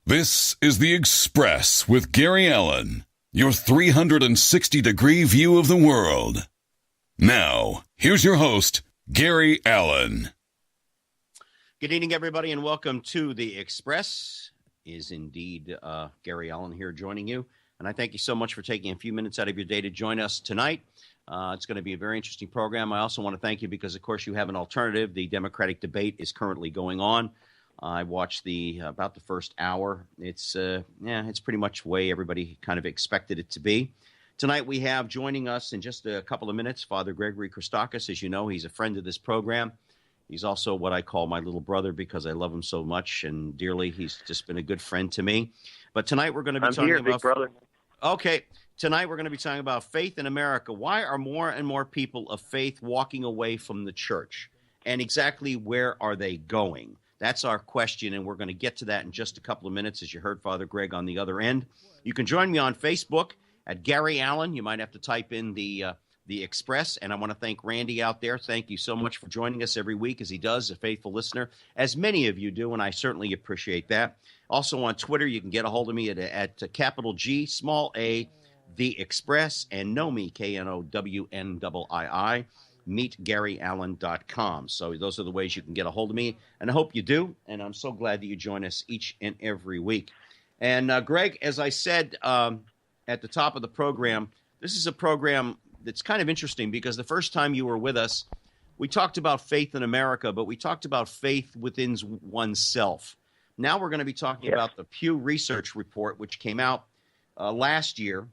This is The Express with Gary Allen, your 360-degree view of the world. Now, here's your host, Gary Allen. Good evening, everybody, and welcome to The Express. It is indeed Gary Allen here joining you, and I thank you so much for taking a few minutes out of your day to join us tonight. It's going to be a very interesting program. I also want to thank you because, of course, you have an alternative. The Democratic debate is currently going on. I watched about the first hour. It's pretty much the way everybody kind of expected it to be. Tonight we have joining us in just a couple of minutes, Fr.Greg Christakos. As you know, he's a friend of this program. He's also what I call my little brother because I love him so much and dearly. He's just been a good friend to me. But tonight we're going to be talking about big brother. Okay, tonight we're going to be talking about faith in America. Why are more and more people of faith walking away from the church? And exactly where are they going? That's our question, and we're going to get to that in just a couple of minutes, as you heard Fr.Greg on the other end. You can join me on Facebook at Gary Allen. You might have to type in the Express, and I want to thank Randy out there. Thank you so much for joining us every week, as he does, a faithful listener, as many of you do, and I certainly appreciate that. Also on Twitter, you can get a hold of me at capital G, small a, The Express, and know me, KNOWNII. meetgaryallen.com. So those are the ways you can get a hold of me, and I hope you do, and I'm so glad that you join us each and every week. And Greg, as I said at the top of the program, this is a program that's kind of interesting because the first time you were with us, we talked about faith in America, but we talked about faith within oneself. Now we're going to be talking about the Pew Research report, which came out last year.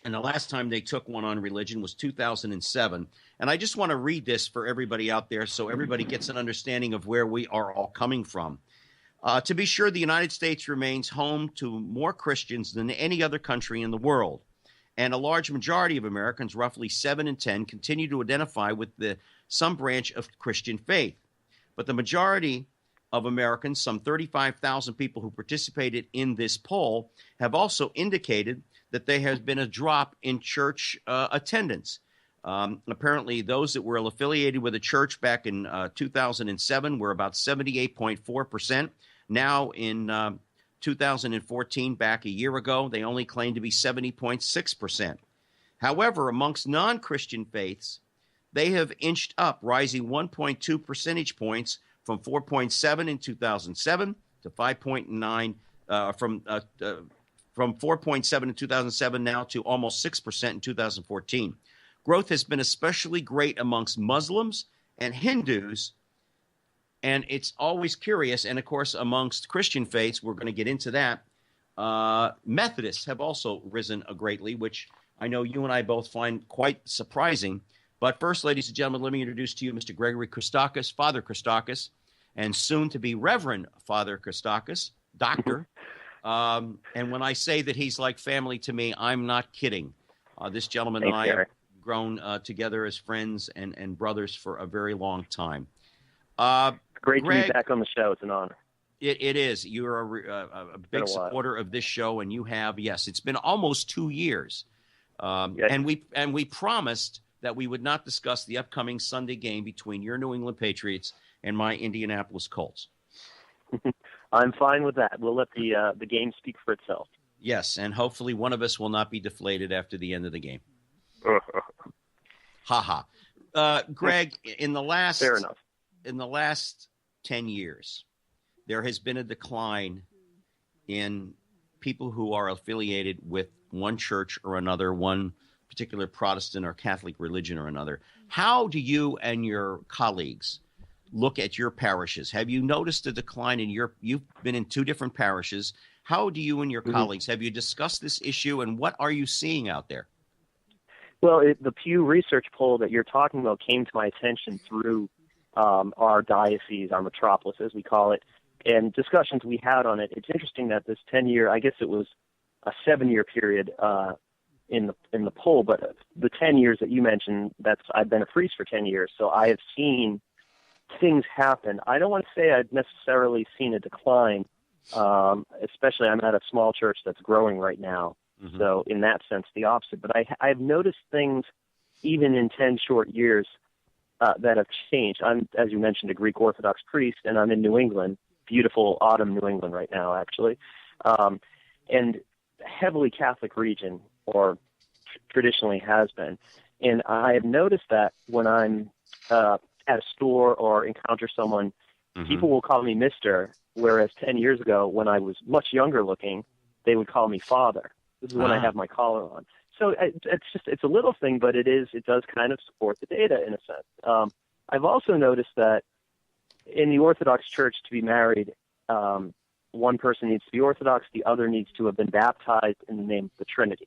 And the last time they took one on religion was 2007. And I just want to read this for everybody out there so everybody gets an understanding of where we are all coming from. To be sure, the United States remains home to more Christians than any other country in the world. And a large majority of Americans, roughly 7 in 10, continue to identify with some branch of Christian faith. But the majority of Americans, some 35,000 people who participated in this poll, have also indicated that there has been a drop in church attendance. Apparently, those that were affiliated with a church back in 2007 were about 78.4%. Now in 2014, back a year ago, they only claimed to be 70.6%. However, amongst non-Christian faiths, they have inched up, rising 1.2 percentage points from 4.7 in 2007 to 5.9 from 4.7 in 2007 now to almost 6% in 2014. Growth has been especially great amongst Muslims and Hindus, and it's always curious. And, of course, amongst Christian faiths, we're going to get into that. Methodists have also risen greatly, which I know you and I both find quite surprising. But first, ladies and gentlemen, let me introduce to you Mr. Gregory Christakos, Father Christakos, and soon to be Reverend Father Christakos, Doctor. And when I say that he's like family to me, I'm not kidding. This gentleman and I have grown together as friends and brothers for a very long time. Great Greg, to be back on the show. It's an honor. It is. You're a big supporter of this show, and you have, yes, it's been almost 2 years. And we promised that we would not discuss the upcoming Sunday game between your New England Patriots and my Indianapolis Colts. I'm fine with that. We'll let the game speak for itself. Yes, and hopefully one of us will not be deflated after the end of the game. Ha ha. Greg, in the last 10 years, there has been a decline in people who are affiliated with one church or another, one particular Protestant or Catholic religion or another. How do you and your colleagues look at your parishes? Have you noticed a decline in you've been in 2 different parishes. How do you and your colleagues, have you discussed this issue, and what are you seeing out there? Well, the Pew Research Poll that you're talking about came to my attention through our diocese, our metropolis, as we call it, and discussions we had on it. It's interesting that this 10-year, I guess it was a 7-year period in the poll, but the 10 years that you mentioned, I've been a priest for 10 years, so I have seen things happen. I don't want to say I've necessarily seen a decline, especially I'm at a small church that's growing right now. Mm-hmm. So in that sense, the opposite. But I've noticed things even in 10 short years that have changed. I'm, as you mentioned, a Greek Orthodox priest, and I'm in New England, beautiful autumn New England right now, actually. and heavily Catholic region, or traditionally has been. And I have noticed that when I'm at a store or encounter someone, people will call me Mr., whereas 10 years ago, when I was much younger looking, they would call me Father. This is when I have my collar on. So it's a little thing, but it does kind of support the data in a sense. I've also noticed that in the Orthodox Church, to be married, one person needs to be Orthodox, the other needs to have been baptized in the name of the Trinity.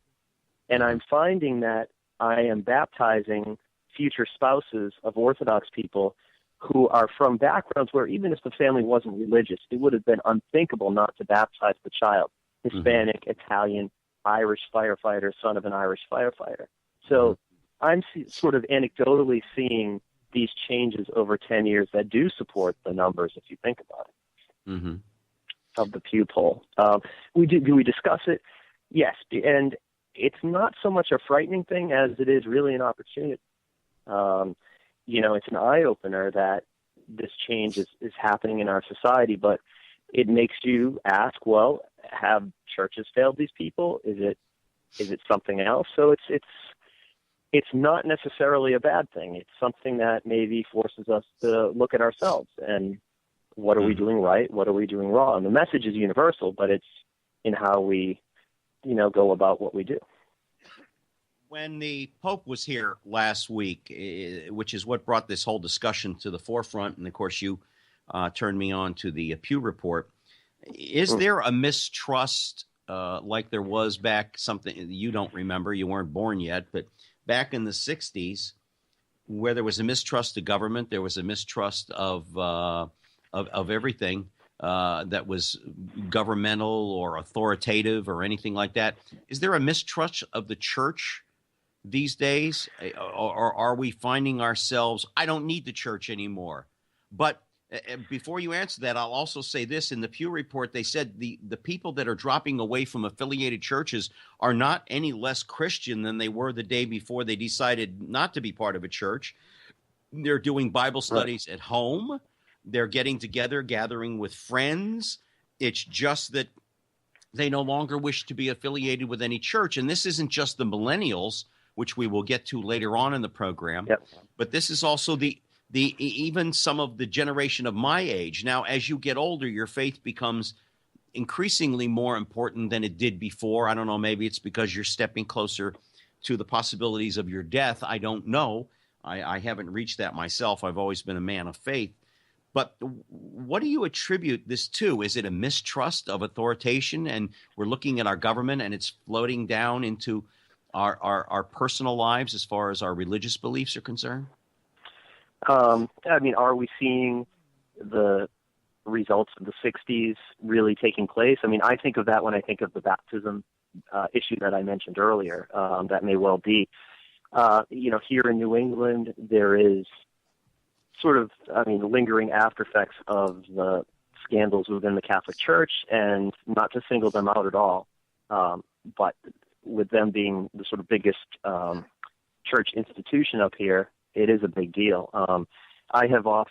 And I'm finding that I am baptizing future spouses of Orthodox people who are from backgrounds where even if the family wasn't religious, it would have been unthinkable not to baptize the child. Hispanic, Italian, Irish firefighter, son of an Irish firefighter. So I'm sort of anecdotally seeing these changes over 10 years that do support the numbers, if you think about it, of the Pew poll. Do we discuss it? Yes, and it's not so much a frightening thing as it is really an opportunity. It's an eye-opener that this change is happening in our society, but it makes you ask, well, have churches failed these people? Is it something else? So it's not necessarily a bad thing. It's something that maybe forces us to look at ourselves and what are we doing right? What are we doing wrong? The message is universal, but it's in how we, go about what we do. When the Pope was here last week, which is what brought this whole discussion to the forefront, and of course you turned me on to the Pew report, is there a mistrust like there was back, something you don't remember, you weren't born yet, but back in the 60s, where there was a mistrust of government, there was a mistrust of everything that was governmental or authoritative or anything like that. Is there a mistrust of the church these days, or are we finding ourselves, I don't need the church anymore? But before you answer that, I'll also say this. In the Pew report, they said the people that are dropping away from affiliated churches are not any less Christian than they were the day before they decided not to be part of a church. They're doing Bible studies at home. They're getting together, gathering with friends. It's just that they no longer wish to be affiliated with any church. And this isn't just the millennials, which we will get to later on in the program, but this is also the even some of the generation of my age. Now, as you get older, your faith becomes increasingly more important than it did before. I don't know, maybe it's because you're stepping closer to the possibilities of your death. I don't know. I haven't reached that myself. I've always been a man of faith. But what do you attribute this to? Is it a mistrust of authoritation, and we're looking at our government and it's floating down into our personal lives as far as our religious beliefs are concerned? Are we seeing the results of the 60s really taking place? I think of that when I think of the baptism issue that I mentioned earlier. That may well be. Here in New England, there is sort of, lingering after effects of the scandals within the Catholic Church, and not to single them out at all, but with them being the sort of biggest church institution up here, it is a big deal. I have on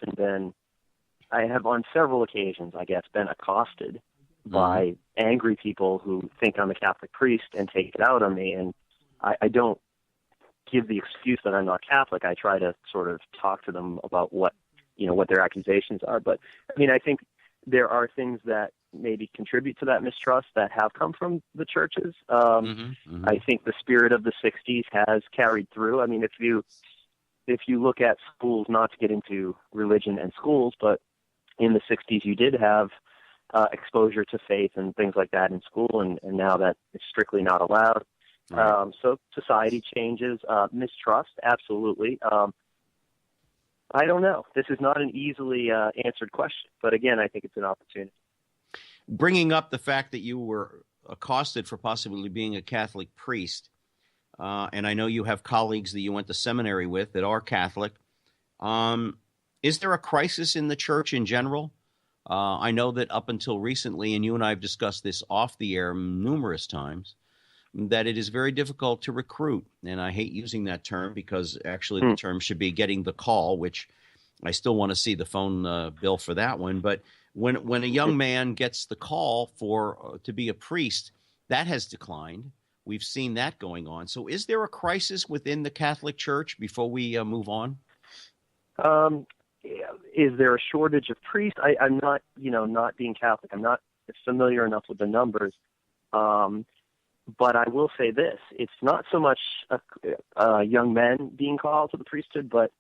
several occasions, I guess, been accosted by angry people who think I'm a Catholic priest and take it out on me. And I don't give the excuse that I'm not Catholic. I try to sort of talk to them about what their accusations are. But I think there are things that maybe contribute to that mistrust that have come from the churches. I think the spirit of the 60s has carried through. If you look at schools, not to get into religion and schools, but in the 60s you did have exposure to faith and things like that in school, and now that it's strictly not allowed. Right. So society changes. Mistrust, absolutely. I don't know. This is not an easily answered question, but again, I think it's an opportunity. Bringing up the fact that you were accosted for possibly being a Catholic priest, and I know you have colleagues that you went to seminary with that are Catholic. Is there a crisis in the church in general? I know that up until recently, and you and I have discussed this off the air numerous times, that it is very difficult to recruit. And I hate using that term because actually the term should be getting the call, which I still want to see the phone bill for that one. But When a young man gets the call to be a priest, that has declined. We've seen that going on. So is there a crisis within the Catholic Church before we move on? Is there a shortage of priests? I'm not, not being Catholic, I'm not familiar enough with the numbers. But I will say this, it's not so much young men being called to the priesthood, but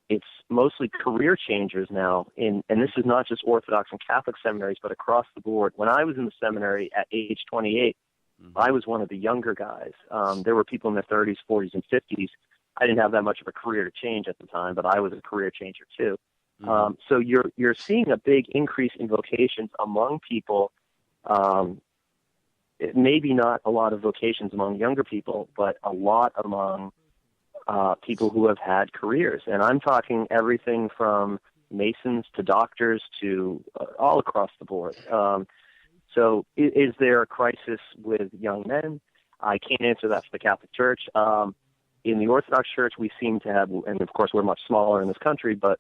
it's mostly career changers now. And this is not just Orthodox and Catholic seminaries, but across the board. When I was in the seminary at age 28, I was one of the younger guys. There were people in their 30s, 40s, and 50s. I didn't have that much of a career to change at the time, but I was a career changer too. So you're seeing a big increase in vocations among people. Maybe not a lot of vocations among younger people, but a lot among people who have had careers. And I'm talking everything from masons to doctors to all across the board. So is there a crisis with young men? I can't answer that for the Catholic Church. In the Orthodox Church, we seem to have, and of course we're much smaller in this country, but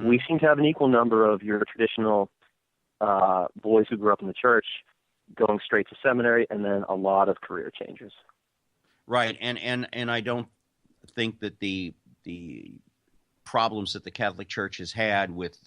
we seem to have an equal number of your traditional boys who grew up in the church going straight to seminary, and then a lot of career changers. Right, and I don't think that the problems that the Catholic Church has had with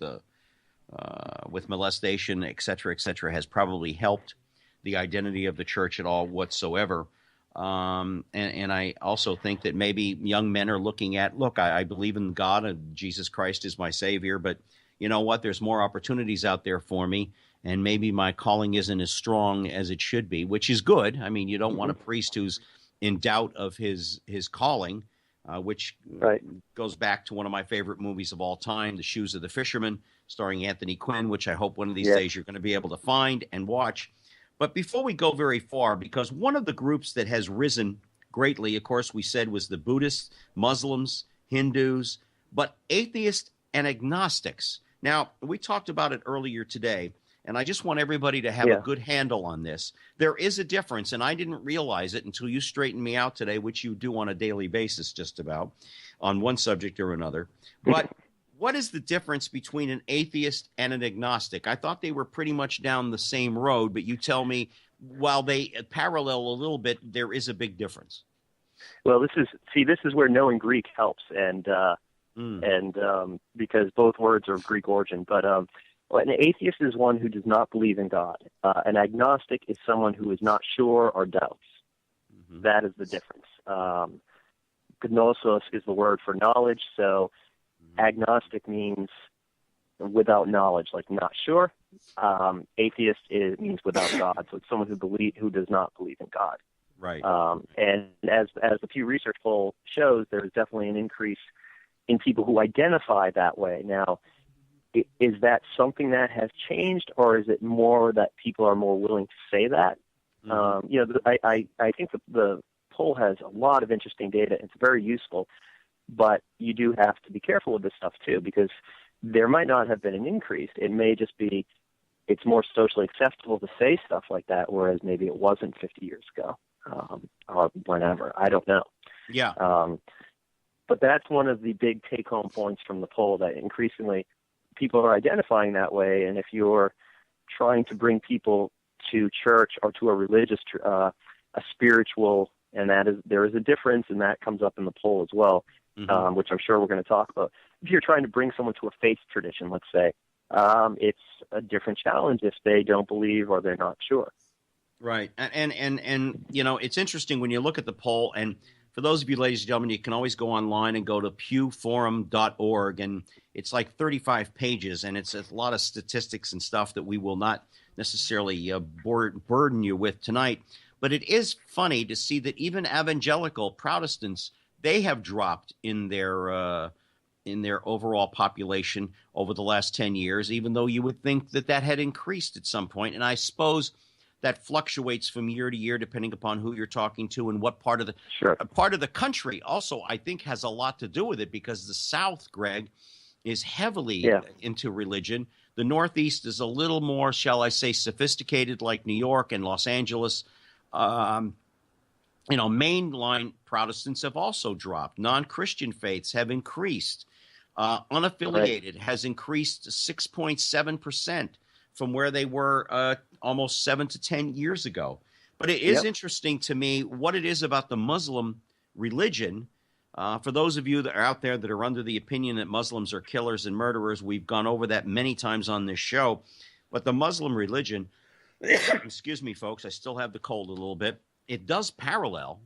molestation, et cetera, has probably helped the identity of the church at all whatsoever. And I also think that maybe young men are looking at, look, I believe in God and Jesus Christ is my Savior, but you know what? There's more opportunities out there for me, and maybe my calling isn't as strong as it should be, which is good. I mean, you don't want a priest who's in doubt of his calling, which goes back to one of my favorite movies of all time, The Shoes of the Fisherman, starring Anthony Quinn, which I hope one of these days you're going to be able to find and watch. But before we go very far, because one of the groups that has risen greatly, of course, we said was the Buddhists, Muslims, Hindus, but atheists and agnostics. Now, we talked about it earlier today, and I just want everybody to have a good handle on this. There is a difference, and I didn't realize it until you straightened me out today, which you do on a daily basis just about, on one subject or another. But what is the difference between an atheist and an agnostic? I thought they were pretty much down the same road, but you tell me, while they parallel a little bit, there is a big difference. Well, this is where knowing Greek helps, and because both words are of Greek origin. But an atheist is one who does not believe in God. An agnostic is someone who is not sure or doubts. That is the difference. Gnosos is the word for knowledge, so agnostic means without knowledge, like not sure. Atheist means without God, so it's someone who does not believe in God. Right. And as the Pew Research Poll shows, there is definitely an increase in people who identify that way. Now, is that something that has changed, or is it more that people are more willing to say that? I think the poll has a lot of interesting data. It's very useful, but you do have to be careful with this stuff too, because there might not have been an increase. It may just be it's more socially acceptable to say stuff like that, whereas maybe it wasn't 50 years ago or whenever. I don't know. Yeah. But that's one of the big take-home points from the poll, that increasingly people are identifying that way. And if you're trying to bring people to church or to a religious, a spiritual, and there is a difference, and that comes up in the poll as well, which I'm sure we're going to talk about. If you're trying to bring someone to a faith tradition, let's say, it's a different challenge if they don't believe or they're not sure. Right. And you know, it's interesting when you look at the poll, and for those of you, ladies and gentlemen, you can always go online and go to pewforum.org, and it's like 35 pages, and it's a lot of statistics and stuff that we will not necessarily burden you with tonight. But it is funny to see that even evangelical Protestants, they have dropped in their overall population over the last 10 years, even though you would think that had increased at some point. And I suppose that fluctuates from year to year depending upon who you're talking to and what part of the country. Also, I think has a lot to do with it, because the South, Greg, is heavily into religion. The Northeast is a little more, shall I say, sophisticated, like New York and Los Angeles. Mainline Protestants have also dropped. Non-Christian faiths have increased. Unaffiliated has increased 6.7%. from where they were almost 7 to 10 years ago. But it is interesting to me what it is about the Muslim religion. For those of you that are out there that are under the opinion that Muslims are killers and murderers, we've gone over that many times on this show. But the Muslim religion, excuse me, folks, I still have the cold a little bit. It does parallel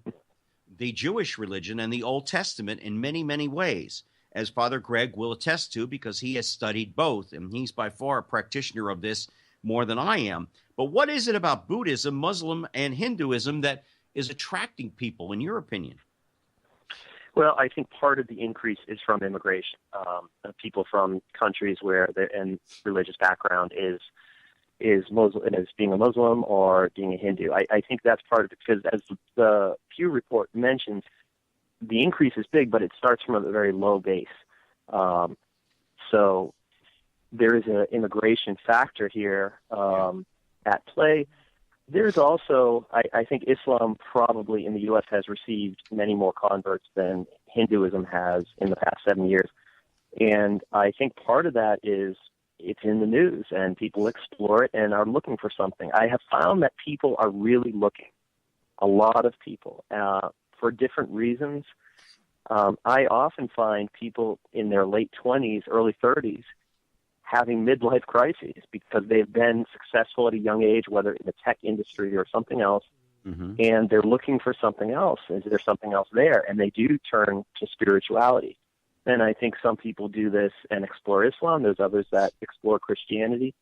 the Jewish religion and the Old Testament in many, many ways, as Fr.Greg will attest to, because he has studied both, and he's by far a practitioner of this more than I am. But what is it about Buddhism, Muslim, and Hinduism that is attracting people, in your opinion? Well, I think part of the increase is from immigration. People from countries where and religious background is Muslim, as being a Muslim or being a Hindu. I think that's part of it, because as the Pew report mentions, the increase is big, but it starts from a very low base. So there is an immigration factor here at play. There's also, I think Islam probably in the U.S. has received many more converts than Hinduism has in the past 7 years. And I think part of that is it's in the news and people explore it and are looking for something. I have found that people are really looking, a lot of people, for different reasons. I often find people in their late 20s, early 30s, having midlife crises because they've been successful at a young age, whether in the tech industry or something else, and they're looking for something else. Is there something else there? And they do turn to spirituality. And I think some people do this and explore Islam. There's others that explore Christianity.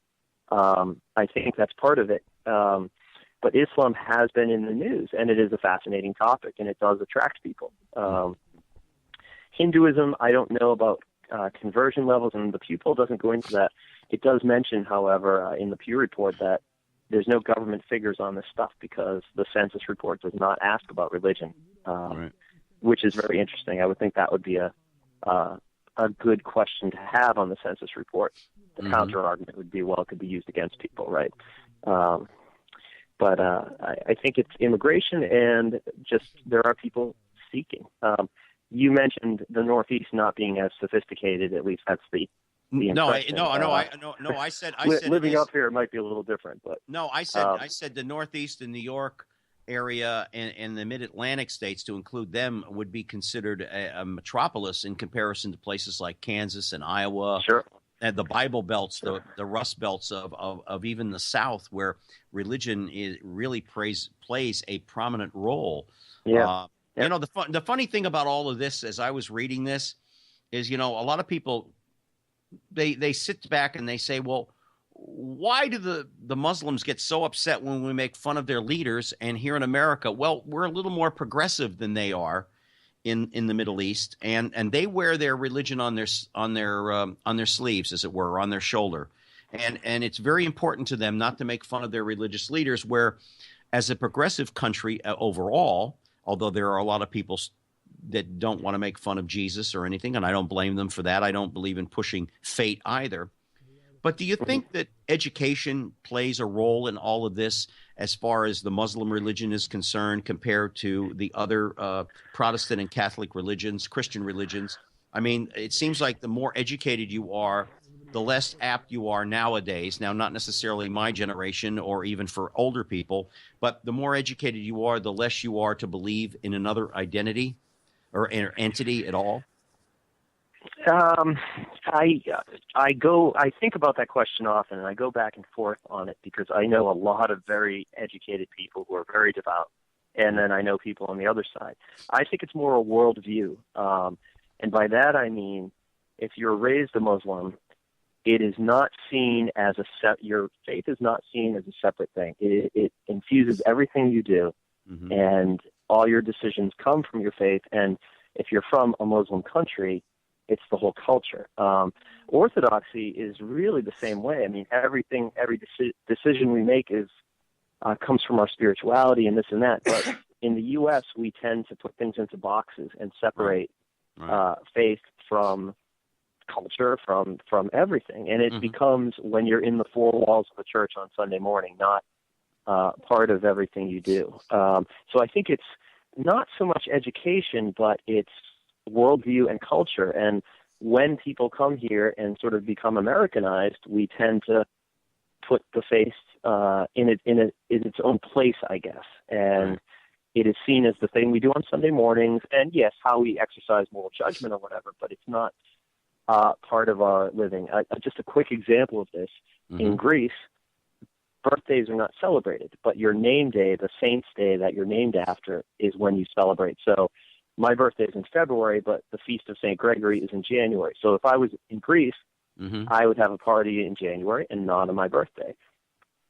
I think that's part of it. But Islam has been in the news, and it is a fascinating topic, and it does attract people. Hinduism, I don't know about conversion levels, and the Pew poll doesn't go into that. It does mention, however, in the Pew report that there's no government figures on this stuff because the census report does not ask about religion, which is very interesting. I would think that would be a good question to have on the census report. The counter argument would be, well, it could be used against people, right? But I think it's immigration, and just there are people seeking. You mentioned the Northeast not being as sophisticated. At least that's the impression. I said living up here might be a little different, but I said the Northeast and New York area and the Mid-Atlantic states, to include them, would be considered a metropolis in comparison to places like Kansas and Iowa. Sure. And the Bible belts, the Rust Belts of even the South, where religion really plays a prominent role. Yeah. You know, the funny thing about all of this, as I was reading this, is, you know, a lot of people, they sit back and they say, well, why do the Muslims get so upset when we make fun of their leaders? And here in America, well, we're a little more progressive than they are in the Middle East, and they wear their religion on their sleeves, as it were, on their shoulder, and it's very important to them not to make fun of their religious leaders. Where, as a progressive country overall, although there are a lot of people that don't want to make fun of Jesus or anything, and I don't blame them for that. I don't believe in pushing fate either. But do you think that education plays a role in all of this as far as the Muslim religion is concerned compared to the other Protestant and Catholic religions, Christian religions? I mean, it seems like the more educated you are, the less apt you are nowadays. Now, not necessarily my generation or even for older people, but the more educated you are, the less you are to believe in another identity or entity at all. I think about that question often, and I go back and forth on it because I know a lot of very educated people who are very devout, and then I know people on the other side. I think it's more a worldview, and by that I mean if you're raised a Muslim, it is not seen as your faith is not seen as a separate thing. It infuses everything you do, and all your decisions come from your faith. And if you're from a Muslim country, it's the whole culture. Orthodoxy is really the same way. I mean, every decision we make comes from our spirituality and this and that. But in the U.S., we tend to put things into boxes and separate faith from culture, from everything. And it becomes, when you're in the four walls of the church on Sunday morning, not part of everything you do. So I think it's not so much education, but it's worldview and culture. And when people come here and sort of become Americanized, we tend to put the faith in its own place, I guess. And it is seen as the thing we do on Sunday mornings, and yes, how we exercise moral judgment or whatever, but it's not part of our living. Just a quick example of this. In Greece, birthdays are not celebrated, but your name day, the saint's day that you're named after, is when you celebrate. So my birthday is in February, but the feast of St. Gregory is in January. So if I was in Greece, I would have a party in January and not on my birthday.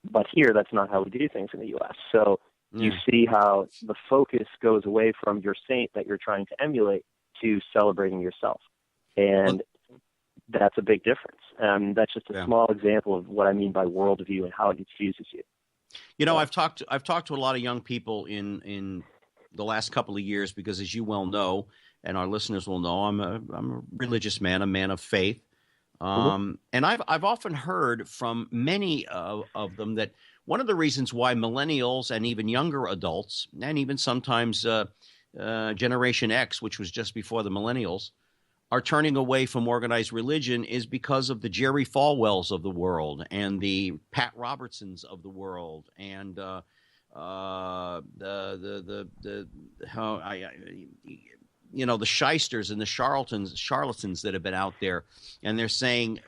But here, that's not how we do things in the U.S. So you see how the focus goes away from your saint that you're trying to emulate to celebrating yourself. And that's a big difference. That's just a small example of what I mean by worldview and how it infuses you. You know, I've talked to a lot of young people in the last couple of years because, as you well know, and our listeners will know, I'm a religious man, a man of faith. And I've often heard from many of them that one of the reasons why millennials and even younger adults, and even sometimes Generation X, which was just before the millennials, are turning away from organized religion is because of the Jerry Falwells of the world and the Pat Robertsons of the world and the shysters and the charlatans that have been out there, and they're saying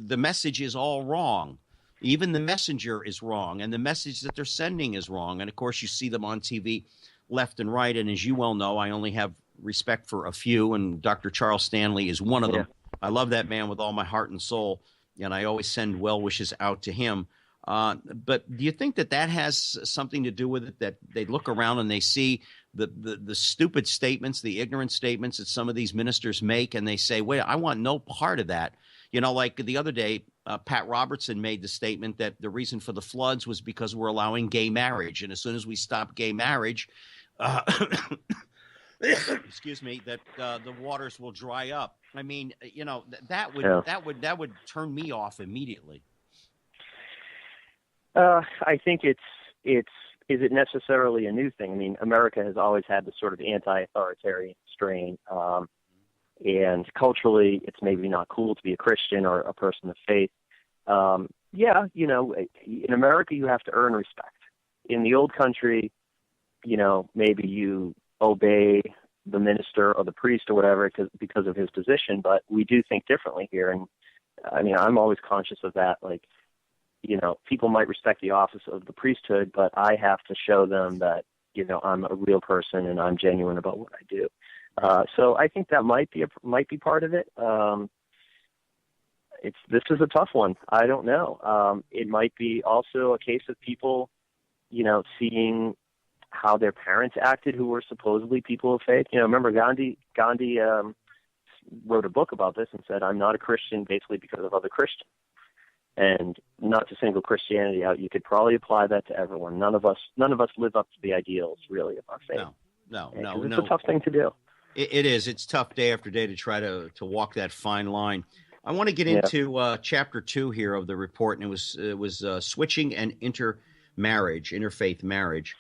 the message is all wrong. Even the messenger is wrong, and the message that they're sending is wrong. And of course, you see them on TV left and right. And as you well know, I only have respect for a few, and Dr. Charles Stanley is one of them. I love that man with all my heart and soul, and I always send well wishes out to him. But do you think that has something to do with it, that they look around and they see the stupid statements, the ignorant statements that some of these ministers make, and they say, wait, I want no part of that? You know, like the other day, Pat Robertson made the statement that the reason for the floods was because we're allowing gay marriage. And as soon as we stop gay marriage, excuse me, that the waters will dry up. I mean, you know, that would turn me off immediately. I think is it necessarily a new thing? I mean, America has always had this sort of anti-authoritarian strain, and culturally, it's maybe not cool to be a Christian or a person of faith. You know, in America, you have to earn respect. In the old country, you know, maybe you obey the minister or the priest or whatever because of his position, but we do think differently here. And I mean, I'm always conscious of that. Like, you know, people might respect the office of the priesthood, but I have to show them that, you know, I'm a real person and I'm genuine about what I do. So I think that might be part of it. This is a tough one. I don't know. It might be also a case of people, you know, seeing how their parents acted who were supposedly people of faith. You know, remember Gandhi wrote a book about this and said, I'm not a Christian basically because of other Christians. And not to single Christianity out, you could probably apply that to everyone. None of us live up to the ideals, really, of our faith. No. It's a tough thing to do. It is. It's tough day after day to try to walk that fine line. I want to get into chapter 2 here of the report, and it was switching and interfaith marriage.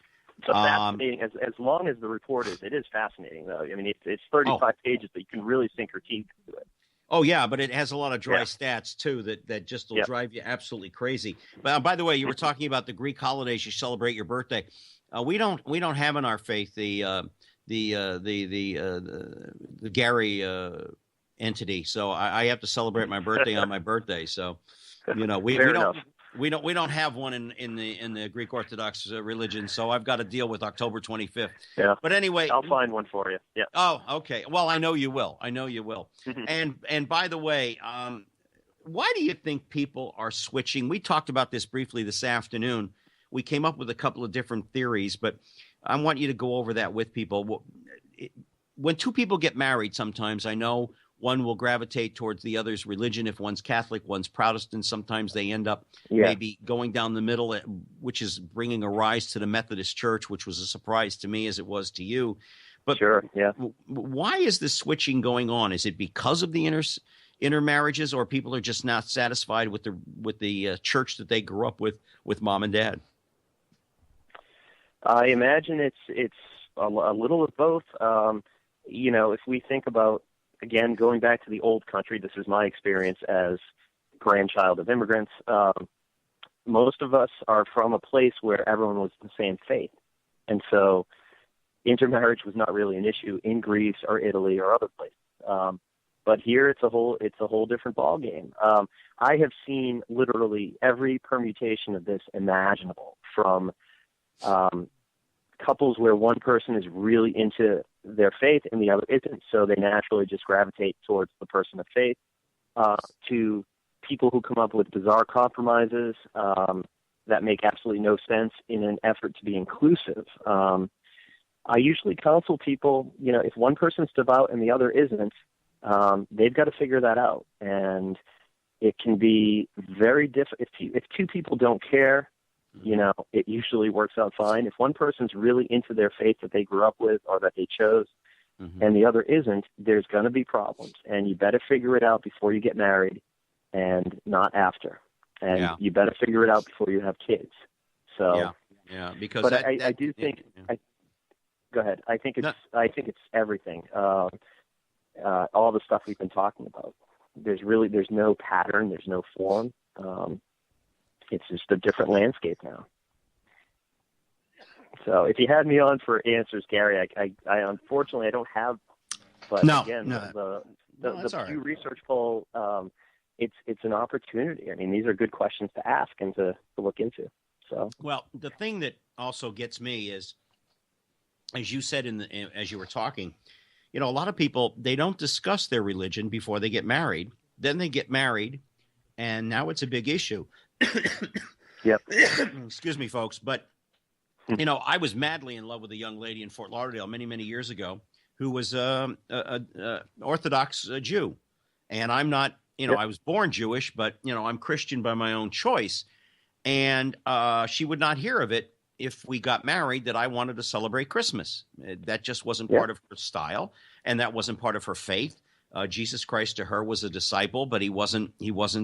So fascinating. As long as the report is, it is fascinating, though. I mean, it's 35 pages, but you can really sink your teeth into it. Oh, yeah, but it has a lot of dry stats, too, that just will drive you absolutely crazy. But by the way, you were talking about the Greek holidays. You celebrate your birthday. We don't have in our faith the Gary entity. So I have to celebrate my birthday on my birthday. So, you know, we don't have one in the Greek Orthodox religion. So I've got to deal with October 25th. Yeah. But anyway, I'll find one for you. Yeah. Oh, okay. Well, I know you will. And by the way, why do you think people are switching? We talked about this briefly this afternoon. We came up with a couple of different theories, but I want you to go over that with people. When two people get married, sometimes I know one will gravitate towards the other's religion. If one's Catholic, one's Protestant, sometimes they end up maybe going down the middle, which is bringing a rise to the Methodist Church, which was a surprise to me as it was to you. But why is this switching going on? Is it because of the intermarriages, or people are just not satisfied with the church that they grew up with mom and dad? I imagine it's a little of both. You know, if we think about, again, going back to the old country, this is my experience as grandchild of immigrants. most of us are from a place where everyone was the same faith. And so intermarriage was not really an issue in Greece or Italy or other places. But here it's a whole different ballgame. I have seen literally every permutation of this imaginable, from couples where one person is really into their faith and the other isn't, so they naturally just gravitate towards the person of faith, to people who come up with bizarre compromises that make absolutely no sense in an effort to be inclusive. I usually counsel people, if one person's devout and the other isn't, they've got to figure that out. And it can be very difficult. If two people don't care, it usually works out fine. If one person's really into their faith that they grew up with or that they chose, and the other isn't, there's going to be problems. And you better figure it out before you get married and not after. And you better figure it out before you have kids. So, because but I do think. Go ahead. I think it's everything. All the stuff we've been talking about. There's no pattern. There's no form. It's just a different landscape now. So if you had me on for answers, Gary, I unfortunately I don't have. But the Pew Research Poll, it's an opportunity. I mean, these are good questions to ask and to look into. So well, the thing that also gets me is, as you said as you were talking, a lot of people, they don't discuss their religion before they get married. Then they get married, and now it's a big issue. Yep. Excuse me, folks. But, I was madly in love with a young lady in Fort Lauderdale many, many years ago who was an Orthodox Jew. And I'm not, I was born Jewish, but, I'm Christian by my own choice. And she would not hear of it if we got married that I wanted to celebrate Christmas. That just wasn't part of her style, and that wasn't part of her faith. Jesus Christ to her was a disciple, but he wasn't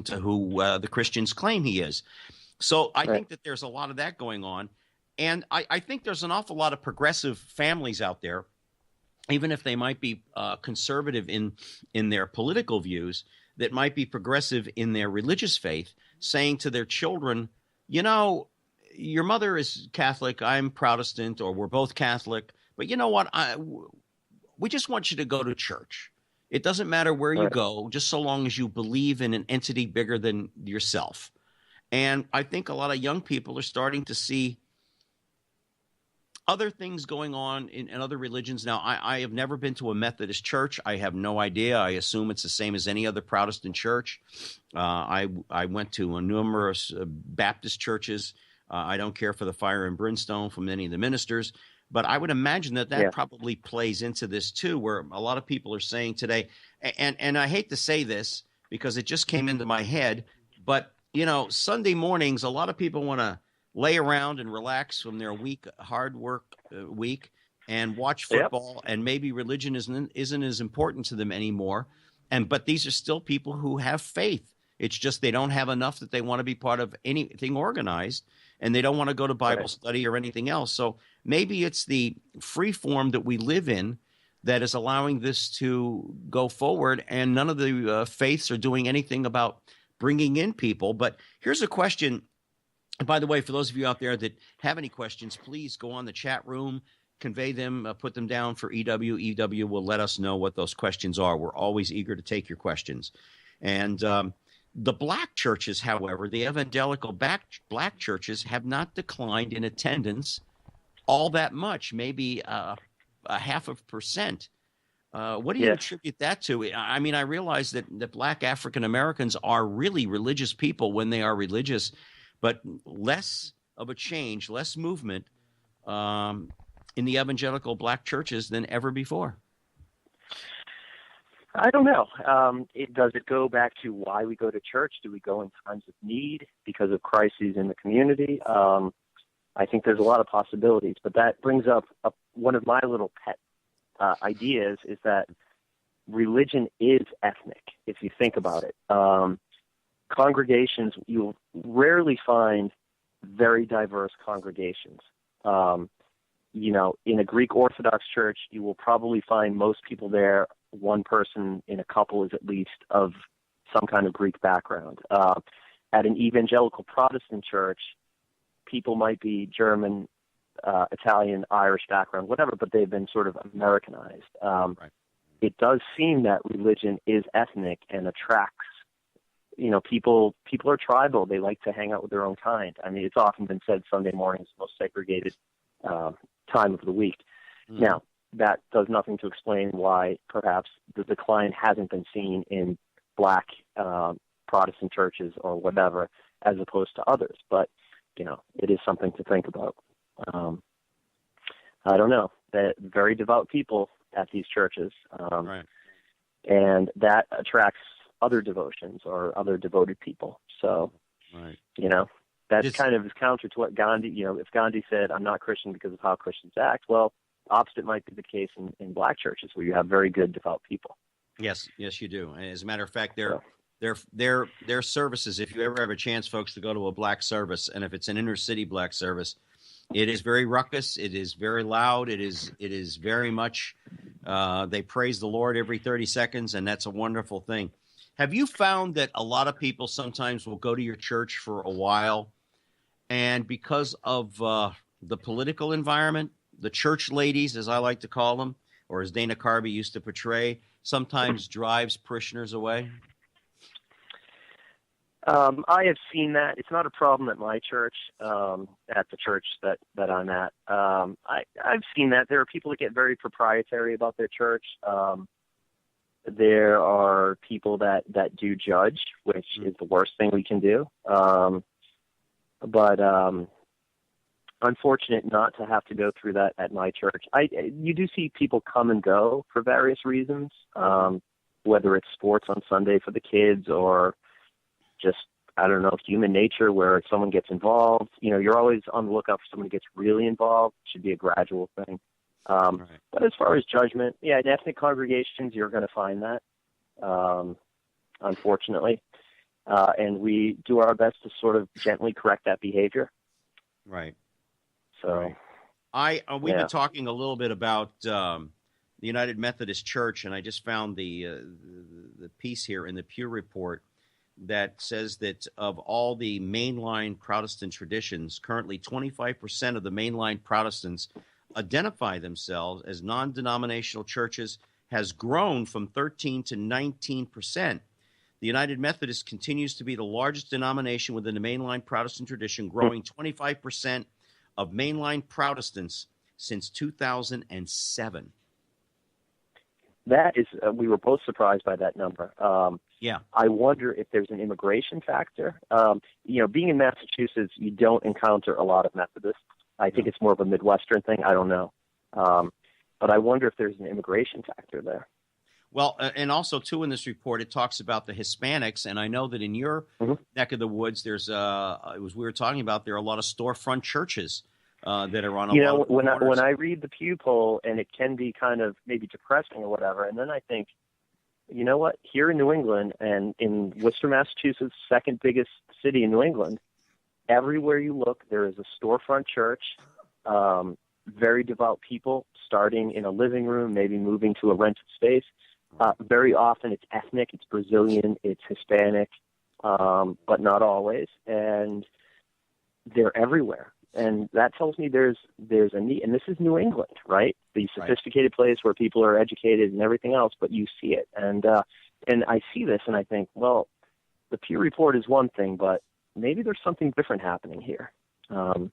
who the Christians claim he is. So I think that there's a lot of that going on. And I think there's an awful lot of progressive families out there, even if they might be conservative in their political views, that might be progressive in their religious faith, saying to their children, your mother is Catholic, I'm Protestant, or we're both Catholic, but you know what? We just want you to go to church. It doesn't matter where you go, just so long as you believe in an entity bigger than yourself. And I think a lot of young people are starting to see other things going on in other religions. Now, I have never been to a Methodist church. I have no idea. I assume it's the same as any other Protestant church. I went to numerous Baptist churches. I don't care for the fire and brimstone from any of the ministers. But I would imagine that probably plays into this too, where a lot of people are saying today, and I hate to say this because it just came into my head, but, Sunday mornings, a lot of people want to lay around and relax from their hard work week and watch football, and maybe religion isn't as important to them anymore. But these are still people who have faith. It's just they don't have enough that they want to be part of anything organized, and they don't want to go to Bible study or anything else. So maybe it's the free form that we live in that is allowing this to go forward, and none of the faiths are doing anything about bringing in people. But here's a question. And by the way, for those of you out there that have any questions, please go on the chat room, convey them, put them down for EW. EW will let us know what those questions are. We're always eager to take your questions. And the black churches, however, the evangelical black churches have not declined in attendance all that much, maybe a 0.5%. What do you attribute that to? I mean, I realize that black African Americans are really religious people when they are religious, but less of a change, less movement in the evangelical black churches than ever before. I don't know. Does it go back to why we go to church? Do we go in times of need because of crises in the community? I think there's a lot of possibilities, but that brings up one of my little pet ideas is that religion is ethnic, if you think about it. Congregations, you'll rarely find very diverse congregations. In a Greek Orthodox church, you will probably find most people there, one person in a couple is at least of some kind of Greek background. at an evangelical Protestant church, people might be German, Italian, Irish background, whatever, but they've been sort of Americanized. Right. It does seem that religion is ethnic and attracts, people are tribal. They like to hang out with their own kind. I mean, it's often been said Sunday morning is the most segregated time of the week. Mm. Now, that does nothing to explain why perhaps the decline hasn't been seen in black Protestant churches or whatever, as opposed to others. But, it is something to think about. I don't know. That very devout people at these churches, Right. and that attracts other devotions or other devoted people. So, Right. That's Just- kind of is counter to what Gandhi, if Gandhi said, I'm not Christian because of how Christians act, well, opposite might be the case in black churches where you have very good devout people. Yes, you do. And as a matter of fact, their services, if you ever have a chance, folks, to go to a black service, and if it's an inner city black service, it is very ruckus. It is very loud. It is very much, they praise the Lord every 30 seconds, and that's a wonderful thing. Have you found that a lot of people sometimes will go to your church for a while, and because of the political environment, the church ladies, as I like to call them, or as Dana Carvey used to portray, sometimes drives parishioners away? I have seen that. It's not a problem at my church, at the church that I'm at. I've seen that. There are people that get very proprietary about their church. There are people that do judge, which is the worst thing we can do. But unfortunate not to have to go through that at my church. You do see people come and go for various reasons, whether it's sports on Sunday for the kids or just, I don't know, human nature where someone gets involved. You're always on the lookout for someone who gets really involved. It should be a gradual thing. Right. But as far as judgment, in ethnic congregations, you're going to find that, unfortunately. And we do our best to sort of gently correct that behavior. Right. So, right. We've been talking a little bit about the United Methodist Church, and I just found the piece here in the Pew Report that says that of all the mainline Protestant traditions, currently 25% of the mainline Protestants identify themselves as non-denominational churches, has grown from 13 to 19%. The United Methodist continues to be the largest denomination within the mainline Protestant tradition, growing 25% of mainline Protestants since 2007. That is, we were both surprised by that number. Yeah. I wonder if there's an immigration factor. Being in Massachusetts, you don't encounter a lot of Methodists. I think it's more of a Midwestern thing. I don't know. But I wonder if there's an immigration factor there. Well, and also, too, in this report, it talks about the Hispanics. And I know that in your neck of the woods, there's we were talking about, there are a lot of storefront churches that are on a lot of corners. When I read the Pew poll, and it can be kind of maybe depressing or whatever, and then I think, you know what? Here in New England and in Worcester, Massachusetts, second biggest city in New England, everywhere you look, there is a storefront church, very devout people starting in a living room, maybe moving to a rented space. Very often it's ethnic, it's Brazilian, it's Hispanic, but not always. And they're everywhere. And that tells me there's a need. And this is New England, right? The sophisticated place where people are educated and everything else, but you see it. And I see this and I think, well, the Pew Report is one thing, but maybe there's something different happening here. And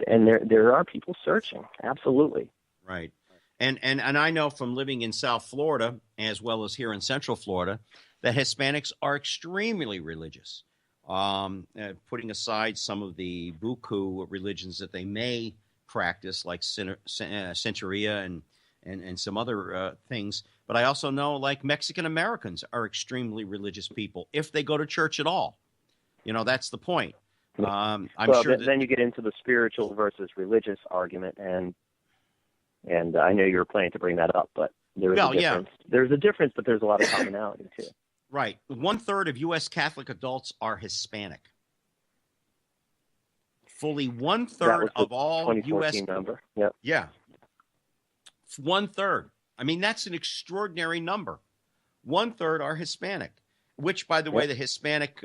there are people searching. Absolutely. Right. And I know from living in South Florida, as well as here in Central Florida, that Hispanics are extremely religious. Putting aside some of the buku religions that they may practice, like Santeria and some other things. But I also know, like, Mexican Americans are extremely religious people, if they go to church at all. That's the point. I'm sure then you get into the spiritual versus religious argument, and I know you were planning to bring that up, but there's a difference. Yeah. There's a difference, but there's a lot of commonality too. Right. 1/3 of U.S. Catholic adults are Hispanic. Fully 1/3 of all U.S. number. Yep. Yeah. 1/3. I mean, that's an extraordinary number. 1/3 are Hispanic, which, by the way, the Hispanic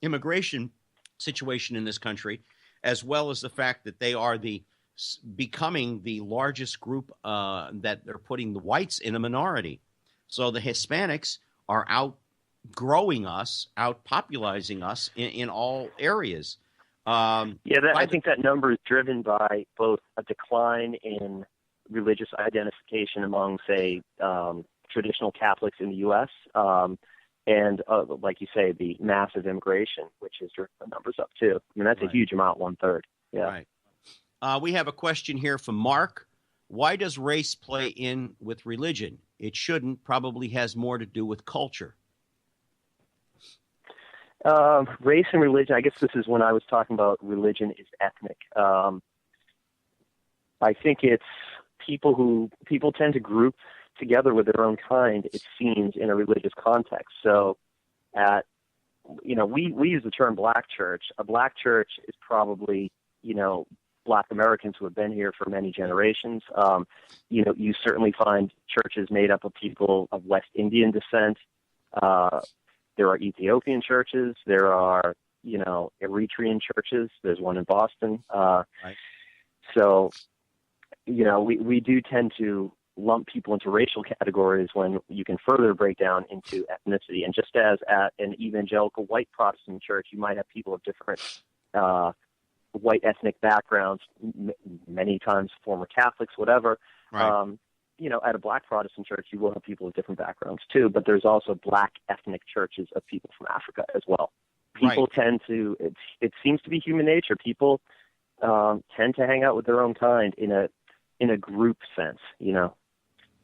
immigration situation in this country, as well as the fact that they are becoming the largest group that are putting the whites in a minority. So the Hispanics are outgrowing us, outpopulizing us in all areas. I think that number is driven by both a decline in religious identification among, say, traditional Catholics in the U.S., and like you say, the massive immigration, which has driven the numbers up too. I mean, that's a huge amount, 1/3. Yeah. Right. We have a question here from Mark. Why does race play in with religion? It shouldn't. Probably has more to do with culture. Race and religion, I guess this is when I was talking about religion is ethnic. I think it's people tend to group together with their own kind, it seems, in a religious context. So we use the term black church. A black church is probably, Black Americans who have been here for many generations. You certainly find churches made up of people of West Indian descent. There are Ethiopian churches. There are, Eritrean churches. There's one in Boston. Right. So, we do tend to lump people into racial categories when you can further break down into ethnicity. And just as at an evangelical white Protestant church, you might have people of different white ethnic backgrounds, many times former Catholics, whatever. Right. At a black Protestant church, you will have people of different backgrounds too, but there's also black ethnic churches of people from Africa as well. People tend to, it seems to be human nature. People tend to hang out with their own kind in a group sense,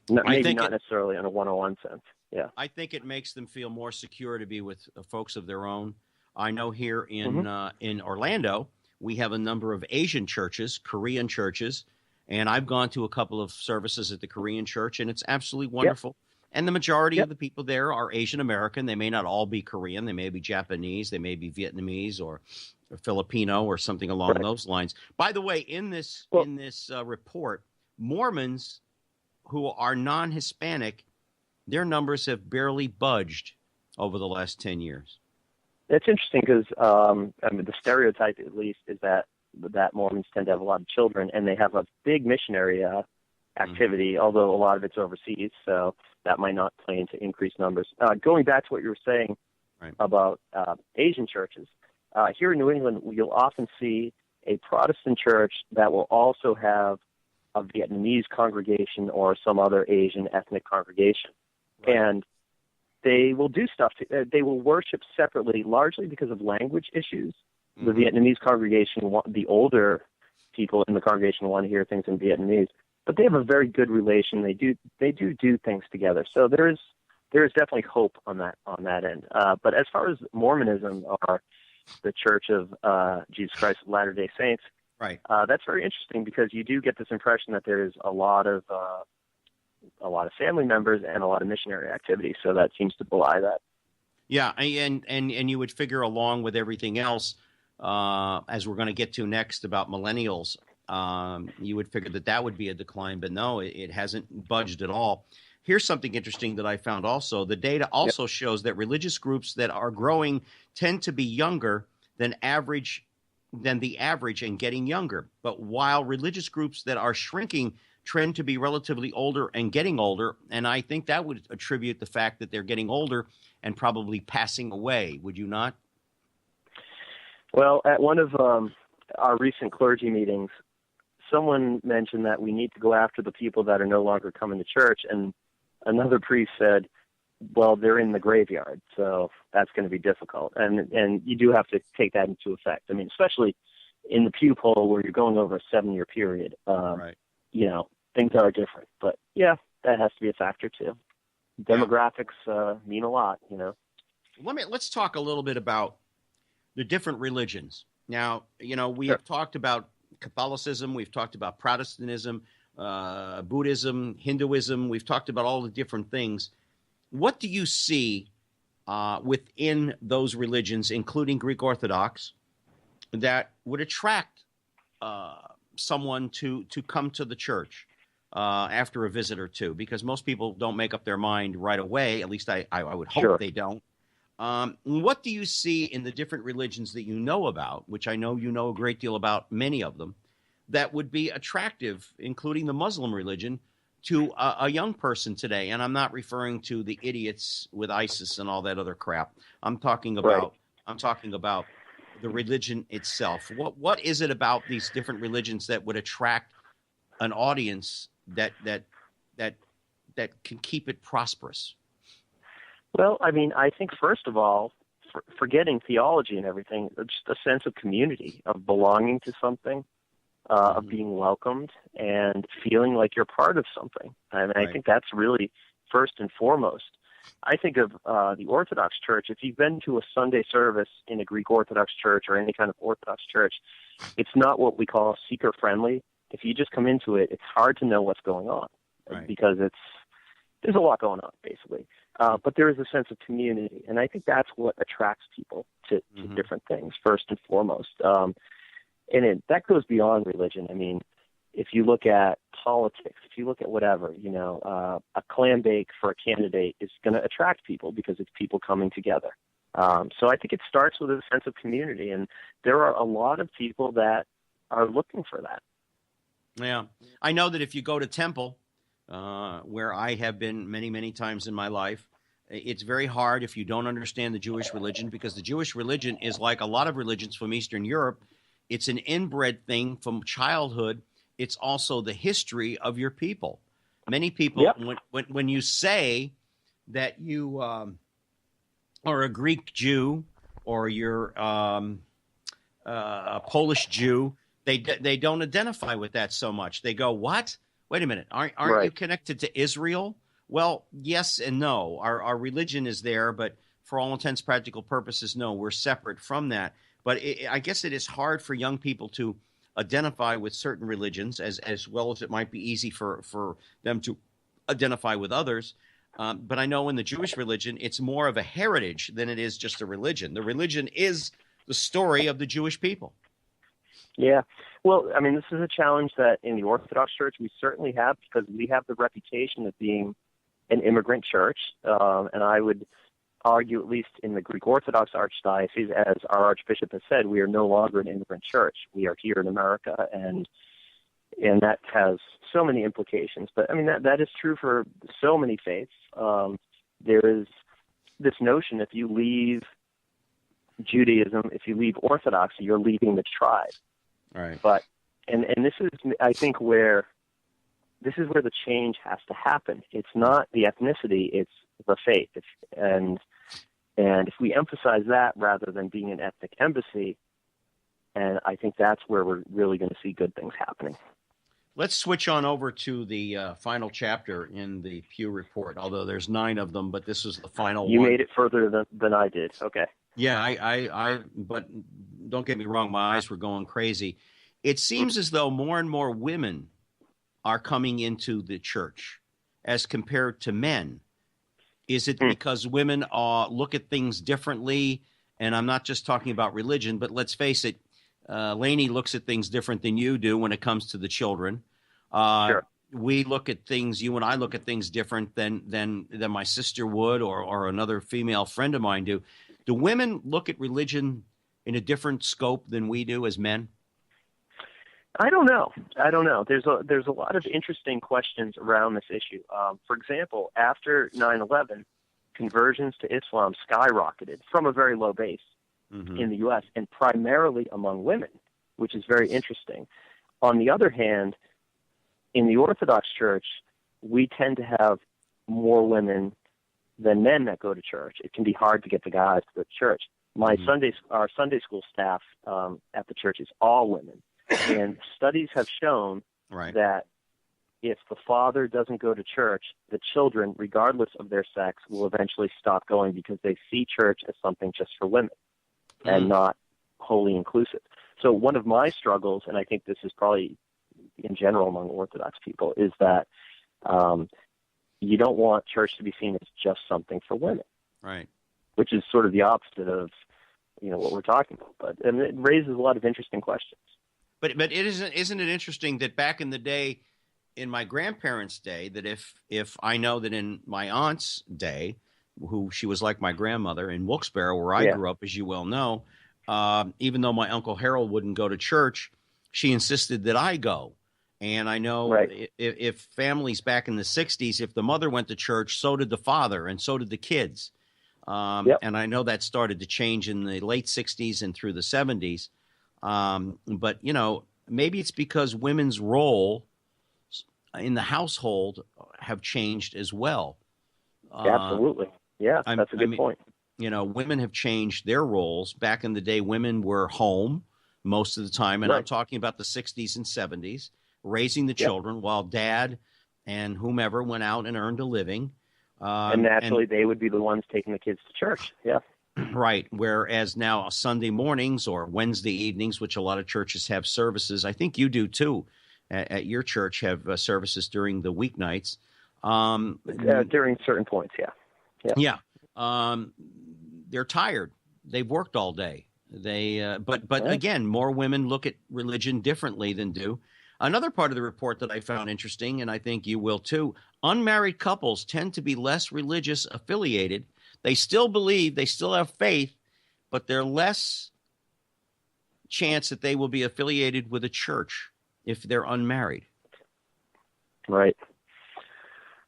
not necessarily in a one-on-one sense. Yeah. I think it makes them feel more secure to be with folks of their own. I know here in Orlando, we have a number of Asian churches, Korean churches, and I've gone to a couple of services at the Korean church, and it's absolutely wonderful. Yep. And the majority of the people there are Asian American. They may not all be Korean. They may be Japanese. They may be Vietnamese or Filipino or something along those lines. By the way, in this report, Mormons who are non-Hispanic, their numbers have barely budged over the last 10 years. It's interesting because the stereotype, at least, is that Mormons tend to have a lot of children, and they have a big missionary activity, although a lot of it's overseas, so that might not play into increased numbers. Going back to what you were saying about Asian churches, here in New England, you'll often see a Protestant church that will also have a Vietnamese congregation or some other Asian ethnic congregation. Right. And they will do stuff. They will worship separately, largely because of language issues. The Vietnamese congregation, the older people in the congregation want to hear things in Vietnamese, but they have a very good relation. They do things together. So there is definitely hope on that end. But as far as Mormonism or the Church of Jesus Christ of Latter-day Saints, that's very interesting because you do get this impression that there is a lot of family members and a lot of missionary activity. So that seems to belie that. Yeah, and you would figure along with everything else, as we're going to get to next about millennials, you would figure that would be a decline, but no, it hasn't budged at all. Here's something interesting that I found also. The data also shows that religious groups that are growing tend to be younger than the average and getting younger. But while religious groups that are shrinking trend to be relatively older and getting older, and I think that would attribute the fact that they're getting older and probably passing away. Would you not? Well, at one of our recent clergy meetings, someone mentioned that we need to go after the people that are no longer coming to church, and another priest said, well, they're in the graveyard, so that's going to be difficult. And you do have to take that into effect. I mean, especially in the Pew poll where you're going over a 7-year period, things are different. But, yeah, that has to be a factor, too. Demographics mean a lot, Let's talk a little bit about the different religions. Now, we have talked about Catholicism. We've talked about Protestantism, Buddhism, Hinduism. We've talked about all the different things. What do you see within those religions, including Greek Orthodox, that would attract someone to come to the church after a visit or two? Because most people don't make up their mind right away. At least I would hope they don't. What do you see in the different religions that you know about, which I know you know a great deal about, many of them, that would be attractive, including the Muslim religion, to a young person today? And I'm not referring to the idiots with ISIS and all that other crap. I'm talking about the religion itself. What is it about these different religions that would attract an audience that can keep it prosperous? Well, I mean, I think first of all, forgetting theology and everything, just a sense of community, of belonging to something, of being welcomed and feeling like you're part of something. And I think that's really first and foremost. I think of the Orthodox Church. If you've been to a Sunday service in a Greek Orthodox Church or any kind of Orthodox Church, it's not what we call seeker-friendly. If you just come into it, it's hard to know what's going on because there's a lot going on, basically. But there is a sense of community, and I think that's what attracts people to different things, first and foremost. That goes beyond religion. I mean, if you look at politics, if you look at whatever, a clam bake for a candidate is going to attract people because it's people coming together. So I think it starts with a sense of community, and there are a lot of people that are looking for that. Yeah. I know that if you go to temple, where I have been many, many times in my life, it's very hard if you don't understand the Jewish religion, because the Jewish religion is like a lot of religions from Eastern Europe. It's an inbred thing from childhood. It's also the history of your people. Many people, when you say that you are a Greek Jew or you're a Polish Jew, they don't identify with that so much. They go, what? Wait a minute. Aren't you connected to Israel? Well, yes and no. Our religion is there, but for all intents and practical purposes, no, we're separate from that. But I guess it is hard for young people to identify with certain religions as well as it might be easy for them to identify with others. But I know in the Jewish religion, it's more of a heritage than it is just a religion. The religion is the story of the Jewish people. Yeah. Well, I mean, this is a challenge that in the Orthodox Church we certainly have, because we have the reputation of being an immigrant church. And I would argue, at least in the Greek Orthodox Archdiocese, as our Archbishop has said, we are no longer an immigrant church. We are here in America, and that has so many implications. But I mean, that is true for so many faiths. There is this notion, if you leave Judaism, if you leave Orthodoxy, you're leaving the tribe. Right. But and this is, I think, where the change has to happen. It's not the ethnicity; it's the faith. And if we emphasize that rather than being an ethnic embassy, and I think that's where we're really going to see good things happening. Let's switch on over to the final chapter in the Pew Report, although there's 9 of them, but this is the final one. You made it further than I did. Okay. Yeah, but don't get me wrong, my eyes were going crazy. It seems as though more and more women are coming into the church as compared to men. Is it because women look at things differently? And I'm not just talking about religion, but let's face it, Lainey looks at things different than you do when it comes to the children. Sure. We look at things, you and I look at things different than my sister would or another female friend of mine do. Do women look at religion in a different scope than we do as men? I don't know. There's a lot of interesting questions around this issue. For example, after 9/11, conversions to Islam skyrocketed from a very low base in the U.S. and primarily among women, which is very interesting. On the other hand, in the Orthodox Church, we tend to have more women than men that go to church. It can be hard to get the guys to go to church. Our Sunday school staff at the church is all women. And studies have shown that if the father doesn't go to church, the children, regardless of their sex, will eventually stop going because they see church as something just for women and not wholly inclusive. So one of my struggles, and I think this is probably in general among Orthodox people, is that you don't want church to be seen as just something for women, right? Which is sort of the opposite of what we're talking about. And it raises a lot of interesting questions. But isn't it interesting that back in the day, in my grandparents' day, that if I know that in my aunt's day, who she was like my grandmother in Wilkes-Barre, where I grew up, as you well know. Even though my Uncle Harold wouldn't go to church, she insisted that I go. And I know if families back in the 60s, if the mother went to church, so did the father, and so did the kids. And I know that started to change in the late 60s and through the 70s. But, you know, maybe it's because women's role in the household have changed as well. Absolutely. Yeah, that's a good point. You know, women have changed their roles. Back in the day, women were home most of the time. And I'm talking about the 60s and 70s, raising the children while dad and whomever went out and earned a living. And naturally, they would be the ones taking the kids to church. Yeah. Right. Whereas now Sunday mornings or Wednesday evenings, which a lot of churches have services, I think you do too, at your church have services during the weeknights. During certain points, yeah. They're tired. They've worked all day. But again, more women look at religion differently than do. Another part of the report that I found interesting, and I think you will too, unmarried couples tend to be less religious affiliated. They still believe, they still have faith, but they're less chance that they will be affiliated with a church if they're unmarried. Right.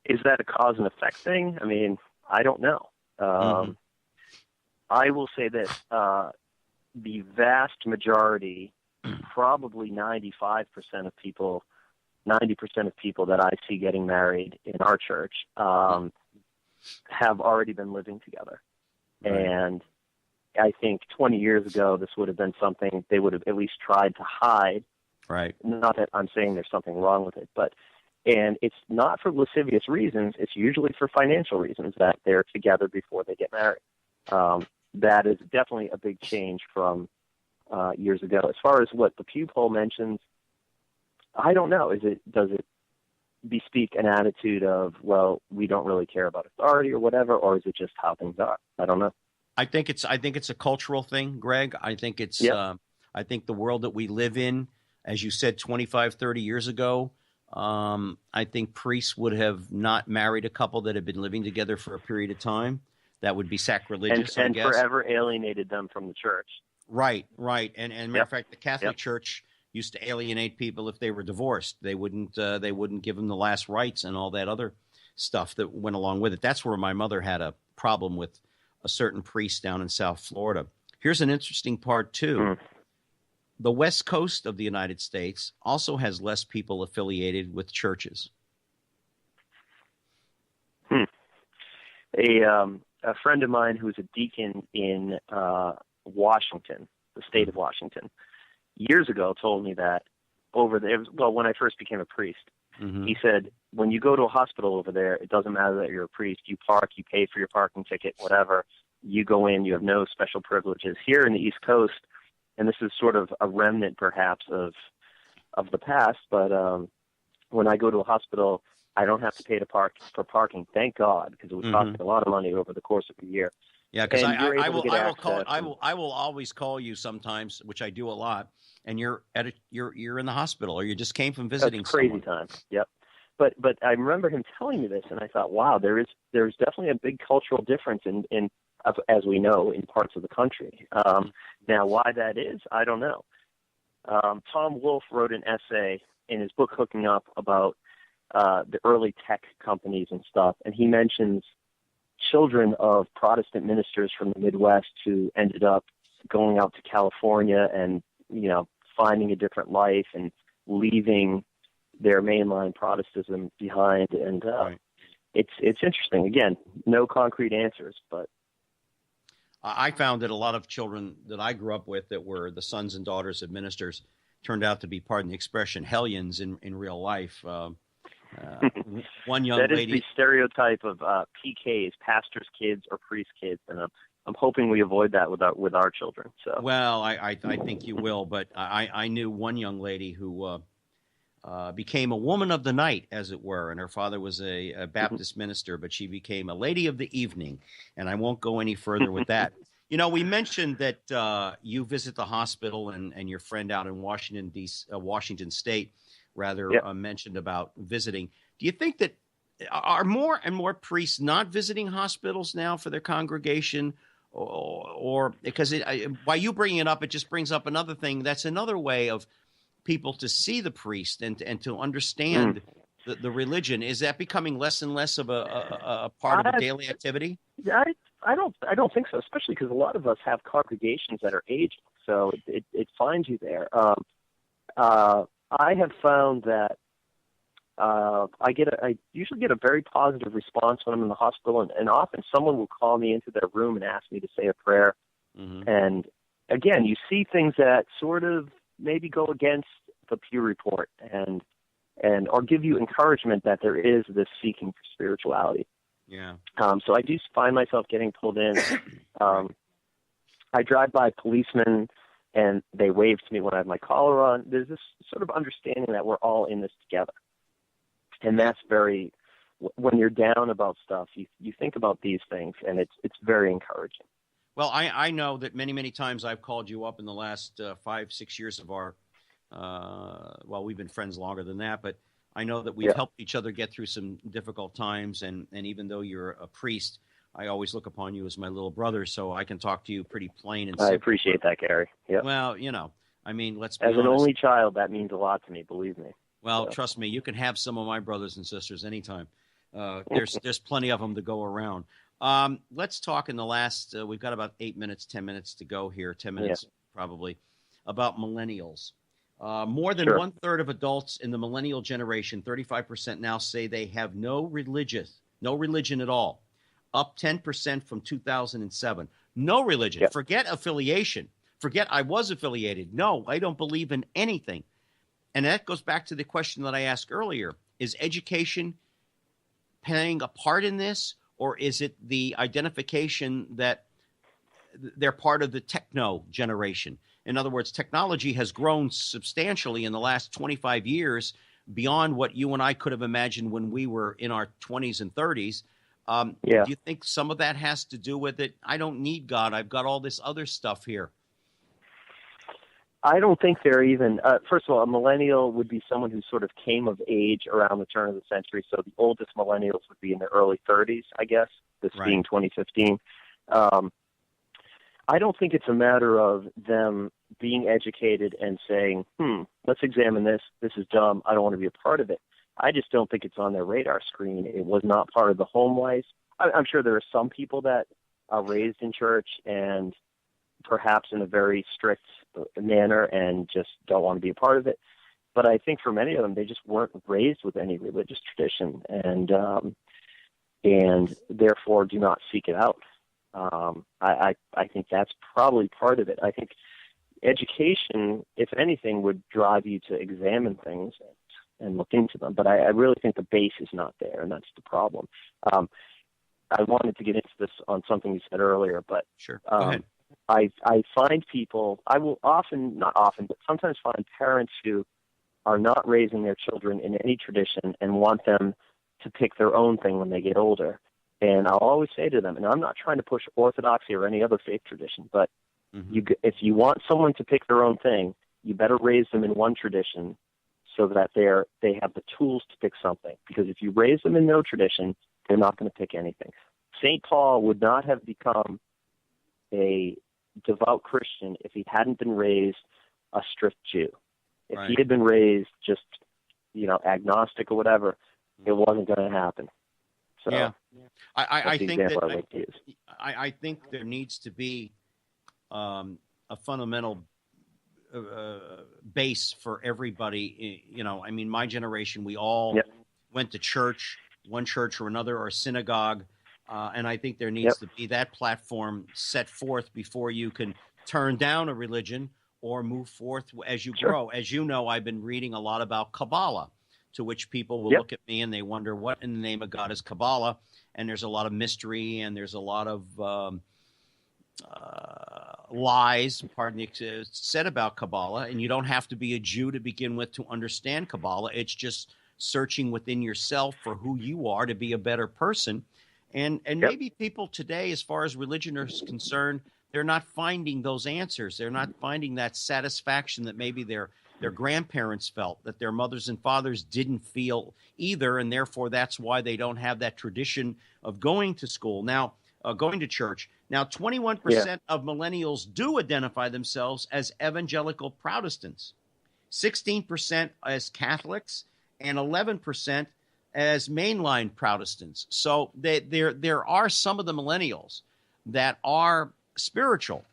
Is that a cause and effect thing? I mean, I don't know. I will say that the vast majority, probably 95% of people, 90% of people that I see getting married in our church have already been living together. Right. And I think 20 years ago, this would have been something they would have at least tried to hide. Right. Not that I'm saying there's something wrong with it, and it's not for lascivious reasons. It's usually for financial reasons that they're together before they get married. That is definitely a big change from years ago. As far as what the Pew poll mentions, I don't know. Does it bespeak an attitude of, well, we don't really care about authority or whatever, or is it just how things are? I don't know. I think it's a cultural thing, Greg. I think it's I think the world that we live in, as you said, 25, 30 years ago, I think priests would have not married a couple that had been living together for a period of time. That would be sacrilegious, and I guess. Forever alienated them from the church. Right. And matter of fact, the Catholic Church used to alienate people if they were divorced. They wouldn't give them the last rites and all that other stuff that went along with it. That's where my mother had a problem with a certain priest down in South Florida. Here's an interesting part too. The West Coast of the United States also has less people affiliated with churches. A friend of mine who's a deacon in Washington, the state of Washington, years ago told me that over there, well, when I first became a priest, he said, when you go to a hospital over there, it doesn't matter that you're a priest. You park, you pay for your parking ticket, whatever. You go in, you have no special privileges. Here in the East Coast, and this is sort of a remnant perhaps of the past, but when I go to a hospital, I don't have to pay for parking. Thank God, because it was costing a lot of money over the course of a year. Yeah, because I will always call you sometimes, which I do a lot, and you're in the hospital or you just came from visiting. That's crazy someone. Time. Yep. But I remember him telling me this, and I thought, wow, there's definitely a big cultural difference in as we know, in parts of the country. Now, why that is, I don't know. Tom Wolfe wrote an essay in his book Hooking Up about the early tech companies and stuff, and he mentions children of Protestant ministers from the Midwest who ended up going out to California and, finding a different life and leaving their mainline Protestantism behind. And it's interesting. Again, no concrete answers, but I found that a lot of children that I grew up with that were the sons and daughters of ministers turned out to be, pardon the expression, hellions in real life. One young lady. That is the stereotype of PKs, pastors' kids or priest kids, and I'm hoping we avoid that with our children. So well, I think you will, but I knew one young lady who became a woman of the night, as it were, and her father was a Baptist minister, but she became a lady of the evening, and I won't go any further with that. We mentioned that you visit the hospital, and your friend out in Washington State, rather, mentioned about visiting. Do you think that are more and more priests not visiting hospitals now for their congregation, or because by you bringing it up, it just brings up another thing. That's another way of people to see the priest and to understand the religion. Is that becoming less and less of a part of a daily activity? I don't think so, especially because a lot of us have congregations that are aging, so it finds you there. I have found that I usually get a very positive response when I'm in the hospital, and often someone will call me into their room and ask me to say a prayer. And again, you see things that sort of maybe go against the Pew report and or give you encouragement that there is this seeking for spirituality. Yeah. So I do find myself getting pulled in. I drive by policemen and they wave to me when I have my collar on. There's this sort of understanding that we're all in this together. And that's when you're down about stuff, you think about these things, and it's very encouraging. Well, I know that many times I've called you up in the last 5-6 years of our, we've been friends longer than that, but I know that we've helped each other get through some difficult times, and even though you're a priest, I always look upon you as my little brother, so I can talk to you pretty plain and simple. I appreciate that, Gary. Yep. Well, I mean, let's be honest. As an only child, that means a lot to me, believe me. Well, trust me, you can have some of my brothers and sisters anytime. There's plenty of them to go around. Let's talk in the last, we've got about 10 minutes to go here, 10 minutes probably, about millennials. More than one-third of adults in the millennial generation, 35% now, say they have no religion at all, up 10% from 2007. No religion. Yep. Forget affiliation. Forget I was affiliated. No, I don't believe in anything. And that goes back to the question that I asked earlier. Is education playing a part in this, or is it the identification that they're part of the techno generation? In other words, technology has grown substantially in the last 25 years beyond what you and I could have imagined when we were in our 20s and 30s. Do you think some of that has to do with it? I don't need God. I've got all this other stuff here. I don't think they're even, first of all, a millennial would be someone who sort of came of age around the turn of the century. So the oldest millennials would be in their early 30s, I guess, this being 2015. I don't think it's a matter of them being educated and saying, let's examine this. This is dumb. I don't want to be a part of it. I just don't think it's on their radar screen. It was not part of the home life. I'm sure there are some people that are raised in church and perhaps in a very strict manner and just don't want to be a part of it. But I think for many of them, they just weren't raised with any religious tradition and therefore do not seek it out. I think that's probably part of it. I think education, if anything, would drive you to examine things and look into them. But I really think the base is not there, and that's the problem. I wanted to get into this on something you said earlier, but sure. Go ahead. I find people, I will not often, but sometimes find parents who are not raising their children in any tradition and want them to pick their own thing when they get older. And I'll always say to them, and I'm not trying to push orthodoxy or any other faith tradition, but if you want someone to pick their own thing, you better raise them in one tradition so that they have the tools to pick something. Because if you raise them in no tradition, they're not going to pick anything. St. Paul would not have become a devout Christian if he hadn't been raised a strict Jew. If he had been raised just, agnostic or whatever, it wasn't going to happen. So I think there needs to be a fundamental base for everybody. My generation, we all went to church, one church or another, or synagogue. And I think there needs to be that platform set forth before you can turn down a religion or move forth as you grow. As you know, I've been reading a lot about Kabbalah, to which people will look at me and they wonder, what in the name of God is Kabbalah? And there's a lot of mystery and there's a lot of lies, said about Kabbalah. And you don't have to be a Jew to begin with to understand Kabbalah. It's just searching within yourself for who you are to be a better person. And maybe people today, as far as religion is concerned, they're not finding those answers. They're not finding that satisfaction that maybe they're their grandparents felt, that their mothers and fathers didn't feel either, and therefore that's why they don't have that tradition of going to school. Now, going to church. Now, 21% of millennials do identify themselves as evangelical Protestants, 16% as Catholics, and 11% as mainline Protestants. So there are some of the millennials that are spiritual,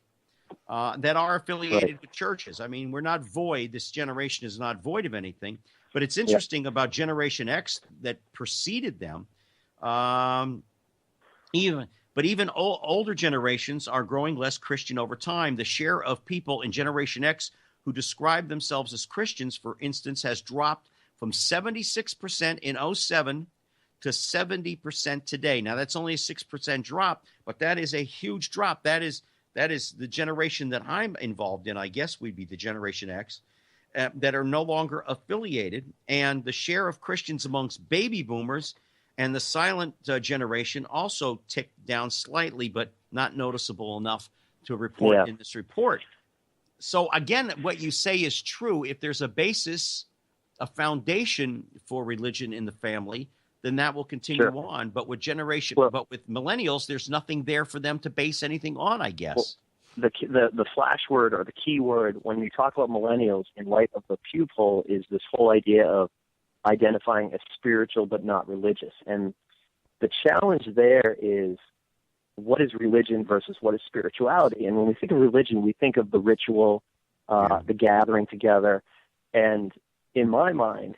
that are affiliated with churches. I mean, we're not void. This generation is not void of anything. But it's interesting about Generation X that preceded them. Even older generations are growing less Christian over time. The share of people in Generation X who describe themselves as Christians, for instance, has dropped from 76% in 2007 to 70% today. Now, that's only a 6% drop, but that is a huge drop. That is the generation that I'm involved in. I guess we'd be the Generation X, that are no longer affiliated. And the share of Christians amongst baby boomers and the silent generation also ticked down slightly, but not noticeable enough to report in this report. So again, what you say is true. If there's a basis, a foundation for religion in the family, then that will continue on. But with with millennials, there's nothing there for them to base anything on, I guess. Well, the flash word or the key word when we talk about millennials in light of the Pew poll is this whole idea of identifying as spiritual but not religious. And the challenge there is, what is religion versus what is spirituality? And when we think of religion, we think of the ritual, the gathering together. And in my mind,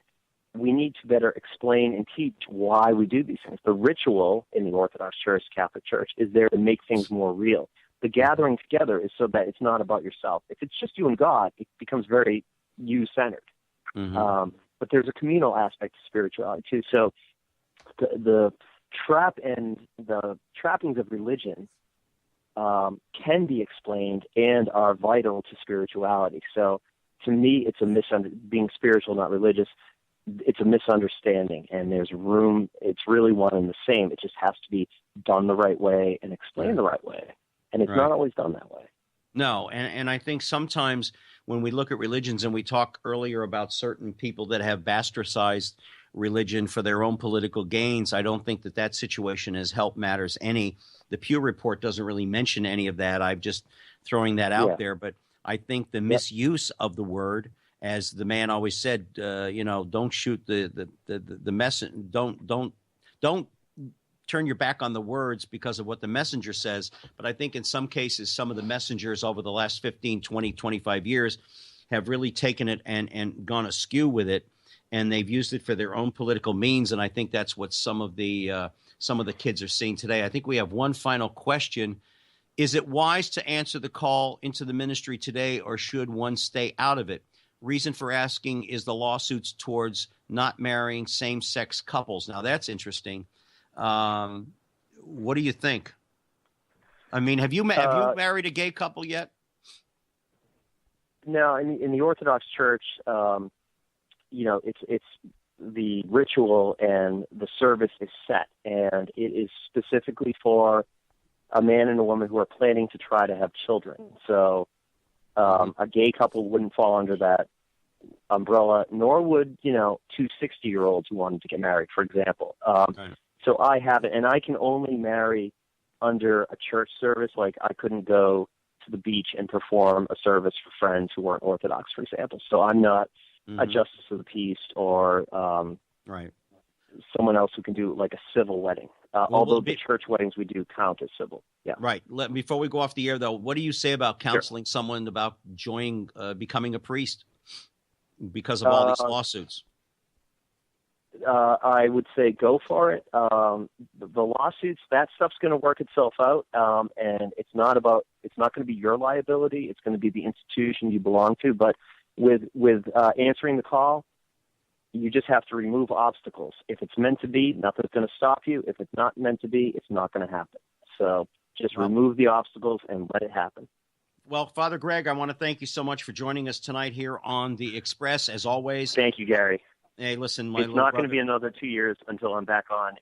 we need to better explain and teach why we do these things. The ritual in the Orthodox Church, Catholic Church, is there to make things more real. The gathering together is so that it's not about yourself. If it's just you and God, it becomes very you-centered. Mm-hmm. But there's a communal aspect to spirituality, too. So the trap and the trappings of religion can be explained and are vital to spirituality. So to me, it's being spiritual, not religious. It's a misunderstanding, and there's room. It's really one and the same. It just has to be done the right way and explained the right way. And it's not always done that way. No, and I think sometimes when we look at religions, and we talked earlier about certain people that have bastardized religion for their own political gains, I don't think that situation has helped matters any. The Pew report doesn't really mention any of that. I'm just throwing that out there. But I think the misuse of the word, as the man always said, don't shoot the messenger. Don't turn your back on the words because of what the messenger says. But I think in some cases, some of the messengers over the last 15, 20, 25 years have really taken it and gone askew with it, and they've used it for their own political means. And I think that's what some of the kids are seeing today. I think we have one final question. Is it wise to answer the call into the ministry today, or should one stay out of it? Reason for asking is the lawsuits towards not marrying same-sex couples. Now, that's interesting. What do you think? I mean, have you married a gay couple yet? No, in the Orthodox Church, it's the ritual and the service is set, and it is specifically for a man and a woman who are planning to try to have children. So a gay couple wouldn't fall under that umbrella, nor would, two 60-year-olds who wanted to get married, for example. So I haven't, and I can only marry under a church service. Like, I couldn't go to the beach and perform a service for friends who weren't Orthodox, for example. So I'm not a justice of the peace or someone else who can do like a civil wedding. Although the church weddings we do count as civil. Yeah. Right. Before we go off the air, though, what do you say about counseling someone about becoming a priest because of all these lawsuits? I would say go for it. The lawsuits, that stuff's going to work itself out, and it's not going to be your liability. It's going to be the institution you belong to. But with answering the call, you just have to remove obstacles. If it's meant to be, nothing's going to stop you. If it's not meant to be, it's not going to happen. So just remove the obstacles and let it happen. Well, Fr.Greg, I want to thank you so much for joining us tonight here on The Express, as always. Thank you, Gary. Hey, listen, my It's little not going brother- to be another 2 years until I'm back on.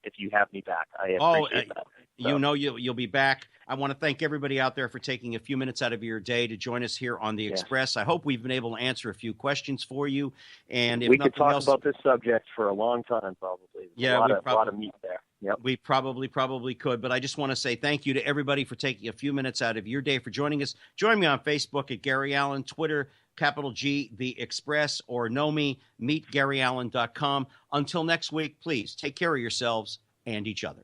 If you have me back, I appreciate that. You know you'll be back. I want to thank everybody out there for taking a few minutes out of your day to join us here on the Express. I hope we've been able to answer a few questions for you. And if we could nothing talk else, about this subject for a long time, probably. Yeah, a lot of meat there. Yep. we probably could. But I just want to say thank you to everybody for taking a few minutes out of your day for joining us. Join me on Facebook at Gary Allen, Twitter, capital G, The Express, or know me, meetgaryallen.com. Until next week, please take care of yourselves and each other.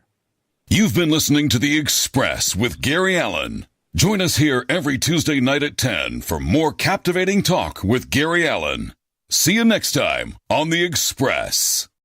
You've been listening to The Express with Gary Allen. Join us here every Tuesday night at 10 for more captivating talk with Gary Allen. See you next time on The Express.